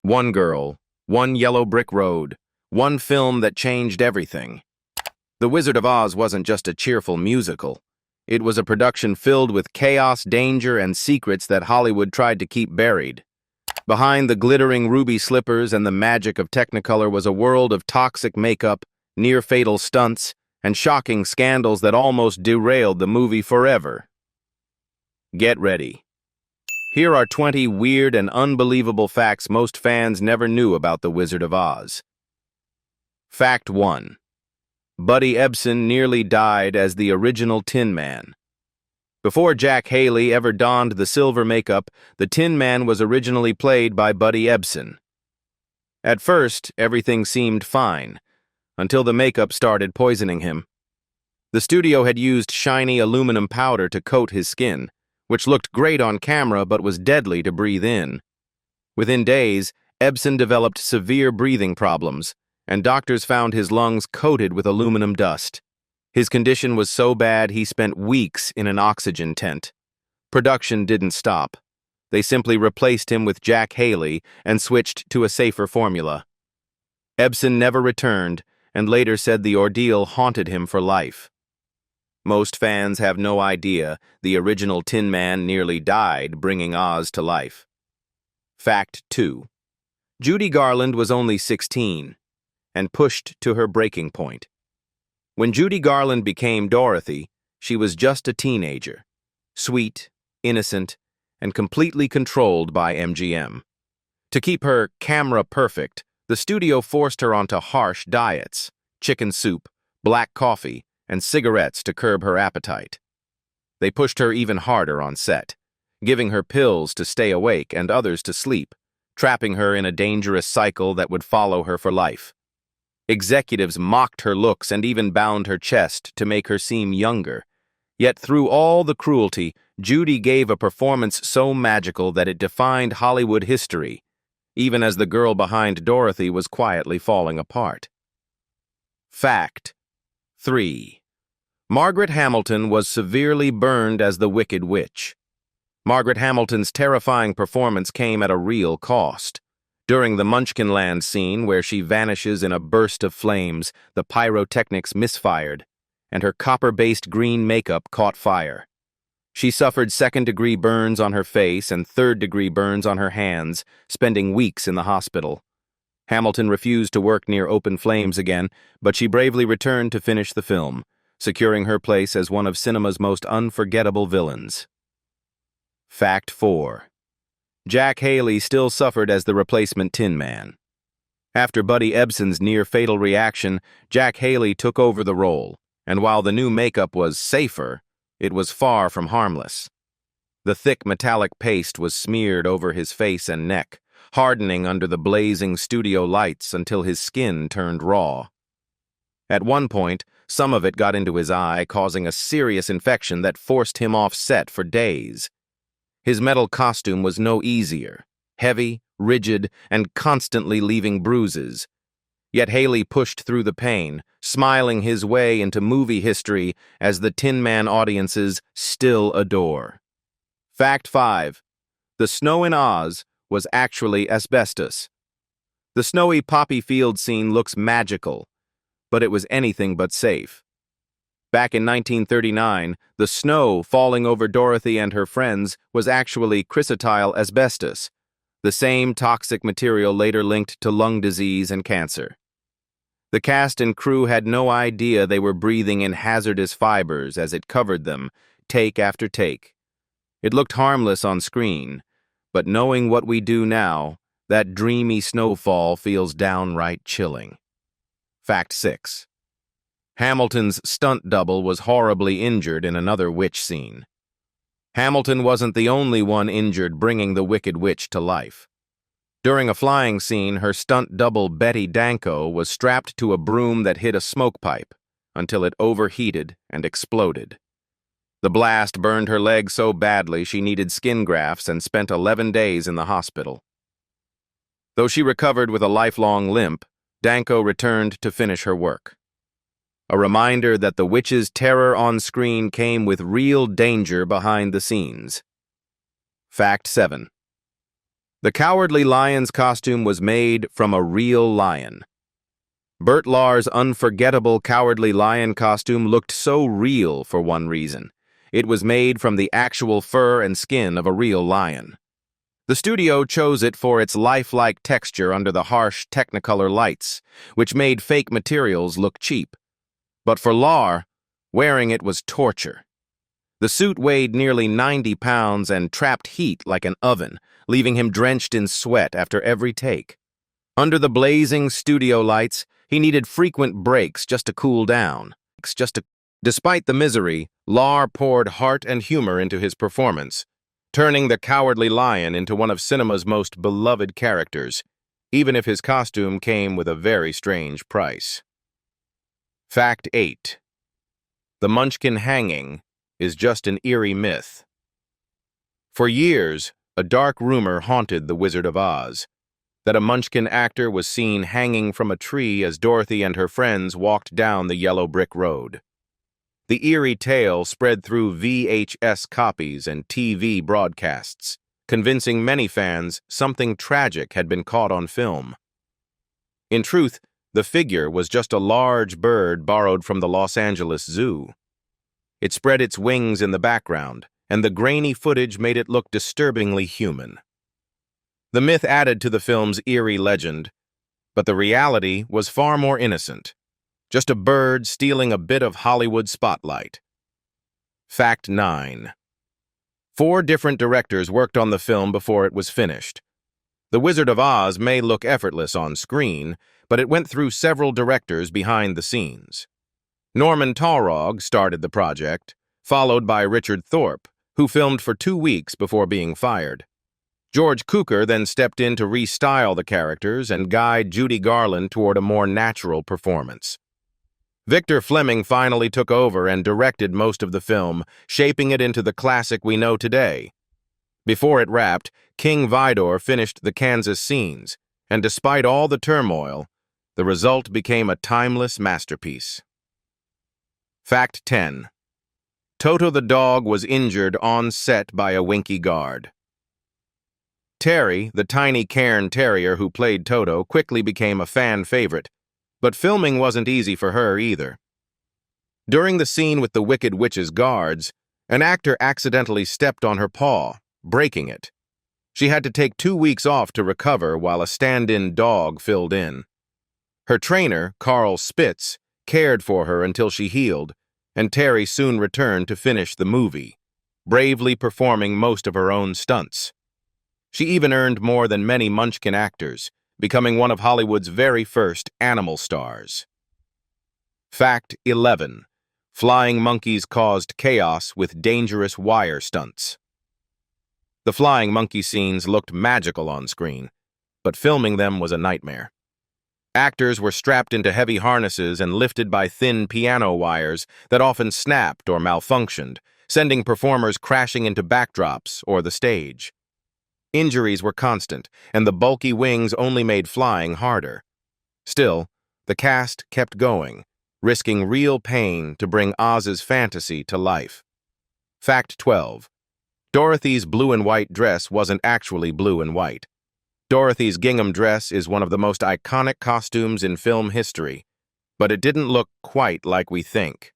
One girl, one yellow brick road, one film that changed everything. The Wizard of Oz wasn't just a cheerful musical. It was a production filled with chaos, danger, and secrets that Hollywood tried to keep buried. Behind the glittering ruby slippers and the magic of Technicolor was a world of toxic makeup, near-fatal stunts, and shocking scandals that almost derailed the movie forever. Get ready. Here are 20 weird and unbelievable facts most fans never knew about The Wizard of Oz. Fact 1. Buddy Ebsen nearly died as the original Tin Man. Before Jack Haley ever donned the silver makeup, the Tin Man was originally played by Buddy Ebsen. At first, everything seemed fine, until the makeup started poisoning him. The studio had used shiny aluminum powder to coat his skin, which looked great on camera but was deadly to breathe in. Within days, Ebsen developed severe breathing problems, and doctors found his lungs coated with aluminum dust. His condition was so bad he spent weeks in an oxygen tent. Production didn't stop. They simply replaced him with Jack Haley and switched to a safer formula. Ebsen never returned, and later said the ordeal haunted him for life. Most fans have no idea the original Tin Man nearly died bringing Oz to life. Fact 2. Judy Garland was only 16 and pushed to her breaking point. When Judy Garland became Dorothy, she was just a teenager, sweet, innocent, and completely controlled by MGM. To keep her camera perfect, the studio forced her onto harsh diets, chicken soup, black coffee, and cigarettes to curb her appetite. They pushed her even harder on set, giving her pills to stay awake and others to sleep, trapping her in a dangerous cycle that would follow her for life. Executives mocked her looks and even bound her chest to make her seem younger. Yet through all the cruelty, Judy gave a performance so magical that it defined Hollywood history, even as the girl behind Dorothy was quietly falling apart. Fact 3. Margaret Hamilton was severely burned as the Wicked Witch. Margaret Hamilton's terrifying performance came at a real cost. During the Munchkinland scene where she vanishes in a burst of flames, the pyrotechnics misfired, and her copper-based green makeup caught fire. She suffered second-degree burns on her face and third-degree burns on her hands, spending weeks in the hospital. Hamilton refused to work near open flames again, but she bravely returned to finish the film, securing her place as one of cinema's most unforgettable villains. Fact 4. Jack Haley still suffered as the replacement Tin Man. After Buddy Ebsen's near-fatal reaction, Jack Haley took over the role, and while the new makeup was safer, it was far from harmless. The thick metallic paste was smeared over his face and neck, hardening under the blazing studio lights until his skin turned raw. At one point, some of it got into his eye, causing a serious infection that forced him off set for days. His metal costume was no easier, heavy, rigid, and constantly leaving bruises. Yet Haley pushed through the pain, smiling his way into movie history as the Tin Man audiences still adore. Fact 5. The snow in Oz was actually asbestos. The snowy poppy field scene looks magical, but it was anything but safe. Back in 1939, the snow falling over Dorothy and her friends was actually chrysotile asbestos, the same toxic material later linked to lung disease and cancer. The cast and crew had no idea they were breathing in hazardous fibers as it covered them, take after take. It looked harmless on screen, but knowing what we do now, that dreamy snowfall feels downright chilling. Fact 6. Hamilton's stunt double was horribly injured in another witch scene. Hamilton wasn't the only one injured bringing the Wicked Witch to life. During a flying scene, her stunt double Betty Danko was strapped to a broom that hit a smoke pipe until it overheated and exploded. The blast burned her leg so badly she needed skin grafts and spent 11 days in the hospital. Though she recovered with a lifelong limp, Danko returned to finish her work. A reminder that the witch's terror on screen came with real danger behind the scenes. Fact 7. The Cowardly Lion's costume was made from a real lion. Bert Lahr's unforgettable Cowardly Lion costume looked so real for one reason. It was made from the actual fur and skin of a real lion. The studio chose it for its lifelike texture under the harsh Technicolor lights, which made fake materials look cheap. But for Lahr, wearing it was torture. The suit weighed nearly 90 pounds and trapped heat like an oven, leaving him drenched in sweat after every take. Under the blazing studio lights, he needed frequent breaks just to cool down. Despite the misery, Lahr poured heart and humor into his performance, turning the Cowardly Lion into one of cinema's most beloved characters, even if his costume came with a very strange price. Fact 8. The Munchkin hanging is just an eerie myth. For years, a dark rumor haunted the Wizard of Oz, that a Munchkin actor was seen hanging from a tree as Dorothy and her friends walked down the yellow brick road. The eerie tale spread through VHS copies and TV broadcasts, convincing many fans something tragic had been caught on film. In truth, the figure was just a large bird borrowed from the Los Angeles Zoo. It spread its wings in the background, and the grainy footage made it look disturbingly human. The myth added to the film's eerie legend, but the reality was far more innocent. Just a bird stealing a bit of Hollywood spotlight. Fact 9. 4 different directors worked on the film before it was finished. The Wizard of Oz may look effortless on screen, but it went through several directors behind the scenes. Norman Taurog started the project, followed by Richard Thorpe, who filmed for 2 weeks before being fired. George Cukor then stepped in to restyle the characters and guide Judy Garland toward a more natural performance. Victor Fleming finally took over and directed most of the film, shaping it into the classic we know today. Before it wrapped, King Vidor finished the Kansas scenes, and despite all the turmoil, the result became a timeless masterpiece. Fact 10. Toto the dog was injured on set by a Winky guard. Terry, the tiny Cairn Terrier who played Toto, quickly became a fan favorite, but filming wasn't easy for her either. During the scene with the Wicked Witch's guards, an actor accidentally stepped on her paw, breaking it. She had to take 2 weeks off to recover while a stand-in dog filled in. Her trainer, Carl Spitz, cared for her until she healed, and Terry soon returned to finish the movie, bravely performing most of her own stunts. She even earned more than many Munchkin actors, becoming one of Hollywood's very first animal stars. Fact 11. Flying monkeys caused chaos with dangerous wire stunts. The flying monkey scenes looked magical on screen, but filming them was a nightmare. Actors were strapped into heavy harnesses and lifted by thin piano wires that often snapped or malfunctioned, sending performers crashing into backdrops or the stage. Injuries were constant, and the bulky wings only made flying harder. Still, the cast kept going, risking real pain to bring Oz's fantasy to life. Fact 12. Dorothy's blue and white dress wasn't actually blue and white. Dorothy's gingham dress is one of the most iconic costumes in film history, but it didn't look quite like we think.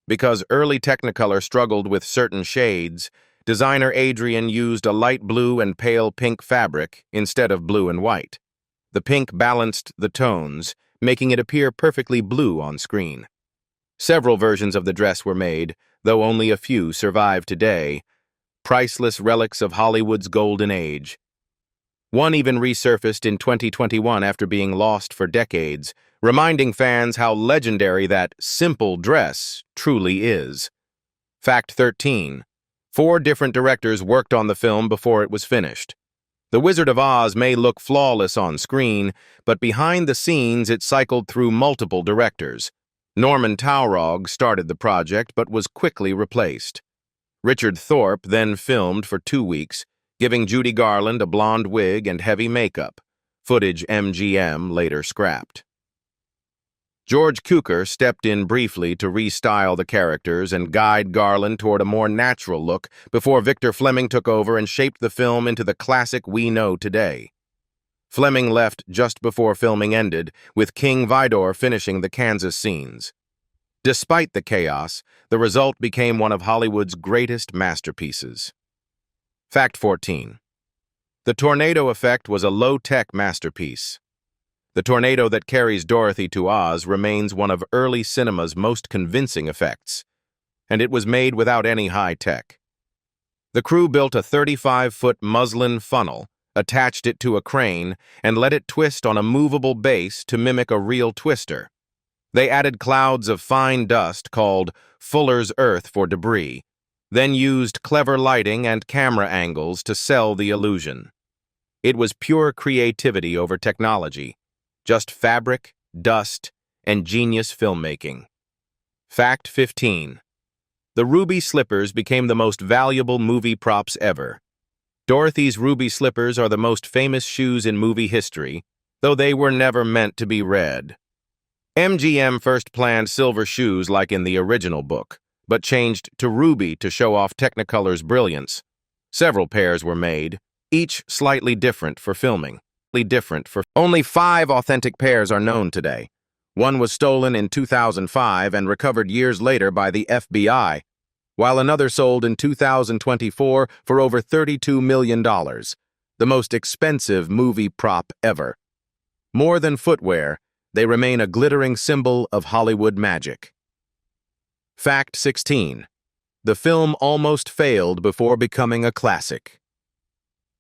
Because early Technicolor struggled with certain shades, designer Adrian used a light blue and pale pink fabric instead of blue and white. The pink balanced the tones, making it appear perfectly blue on screen. Several versions of the dress were made, though only a few survive today, priceless relics of Hollywood's golden age. One even resurfaced in 2021 after being lost for decades, reminding fans how legendary that simple dress truly is. Fact 13. 4 different directors worked on the film before it was finished. The Wizard of Oz may look flawless on screen, but behind the scenes it cycled through multiple directors. Norman Taurog started the project but was quickly replaced. Richard Thorpe then filmed for 2 weeks, giving Judy Garland a blonde wig and heavy makeup, footage MGM later scrapped. George Cukor stepped in briefly to restyle the characters and guide Garland toward a more natural look before Victor Fleming took over and shaped the film into the classic we know today. Fleming left just before filming ended, with King Vidor finishing the Kansas scenes. Despite the chaos, the result became one of Hollywood's greatest masterpieces. Fact 14. The tornado effect was a low-tech masterpiece. The tornado that carries Dorothy to Oz remains one of early cinema's most convincing effects, and it was made without any high tech. The crew built a 35-foot muslin funnel, attached it to a crane, and let it twist on a movable base to mimic a real twister. They added clouds of fine dust called Fuller's Earth for debris, then used clever lighting and camera angles to sell the illusion. It was pure creativity over technology. Just fabric, dust, and genius filmmaking. Fact 15. The ruby slippers became the most valuable movie props ever. Dorothy's ruby slippers are the most famous shoes in movie history, though they were never meant to be red. MGM first planned silver shoes like in the original book, but changed to ruby to show off Technicolor's brilliance. Several pairs were made, each slightly different for filming. Only 5 authentic pairs are known today. One was stolen in 2005 and recovered years later by the FBI, while another sold in 2024 for over $32 million, the most expensive movie prop ever. More than footwear, they remain a glittering symbol of Hollywood magic. Fact 16. The film almost failed before becoming a classic.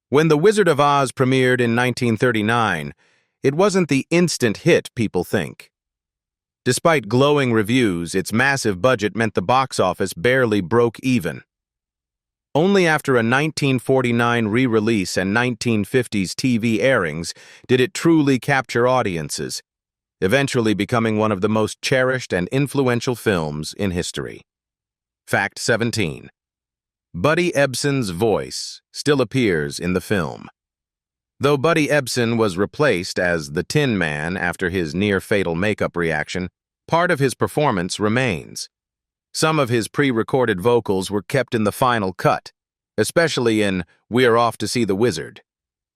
When The Wizard of Oz premiered in 1939, it wasn't the instant hit people think. Despite glowing reviews, its massive budget meant the box office barely broke even. Only after a 1949 re-release and 1950s TV airings did it truly capture audiences, eventually becoming one of the most cherished and influential films in history. Fact 17. Buddy Ebsen's voice still appears in the film. Though Buddy Ebsen was replaced as the Tin Man after his near-fatal makeup reaction, part of his performance remains. Some of his pre-recorded vocals were kept in the final cut, especially in We're Off to See the Wizard.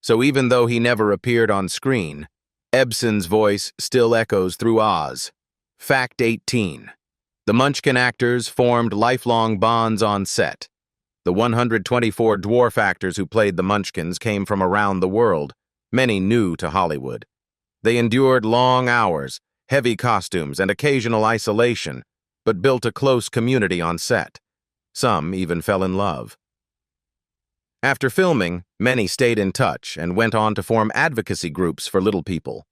So even though he never appeared on screen, Ebsen's voice still echoes through Oz. Fact 18. The Munchkin actors formed lifelong bonds on set. The 124 dwarf actors who played the Munchkins came from around the world, many new to Hollywood. They endured long hours, heavy costumes, and occasional isolation, but built a close community on set. Some even fell in love. After filming, many stayed in touch and went on to form advocacy groups for little people.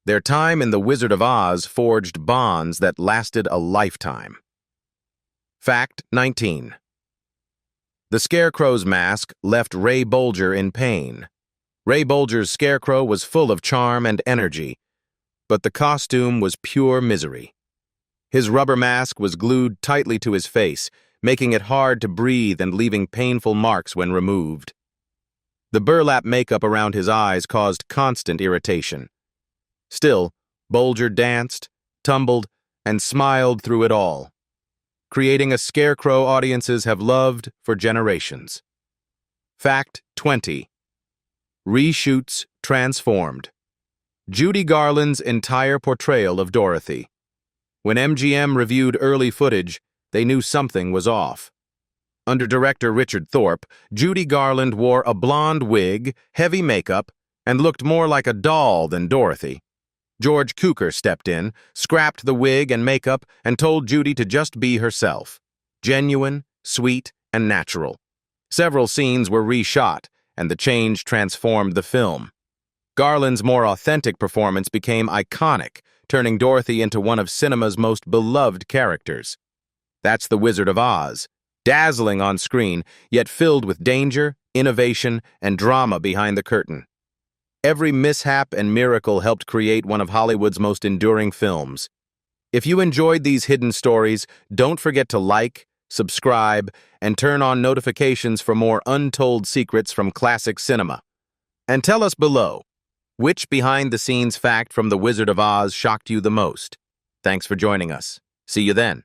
Their time in The Wizard of Oz forged bonds that lasted a lifetime. Fact 19. The Scarecrow's mask left Ray Bolger in pain. Ray Bolger's Scarecrow was full of charm and energy, but the costume was pure misery. His rubber mask was glued tightly to his face, making it hard to breathe and leaving painful marks when removed. The burlap makeup around his eyes caused constant irritation. Still, Bolger danced, tumbled, and smiled through it all, creating a Scarecrow audiences have loved for generations. Fact 20. Reshoots transformed. Judy Garland's entire portrayal of Dorothy. When MGM reviewed early footage, they knew something was off. Under director Richard Thorpe, Judy Garland wore a blonde wig, heavy makeup, and looked more like a doll than Dorothy. George Cukor stepped in, scrapped the wig and makeup, and told Judy to just be herself. Genuine, sweet, and natural. Several scenes were reshot, and the change transformed the film. Garland's more authentic performance became iconic, turning Dorothy into one of cinema's most beloved characters. That's The Wizard of Oz, dazzling on screen, yet filled with danger, innovation, and drama behind the curtain. Every mishap and miracle helped create one of Hollywood's most enduring films. If you enjoyed these hidden stories, don't forget to like, subscribe, and turn on notifications for more untold secrets from classic cinema. And tell us below, which behind-the-scenes fact from The Wizard of Oz shocked you the most? Thanks for joining us. See you then.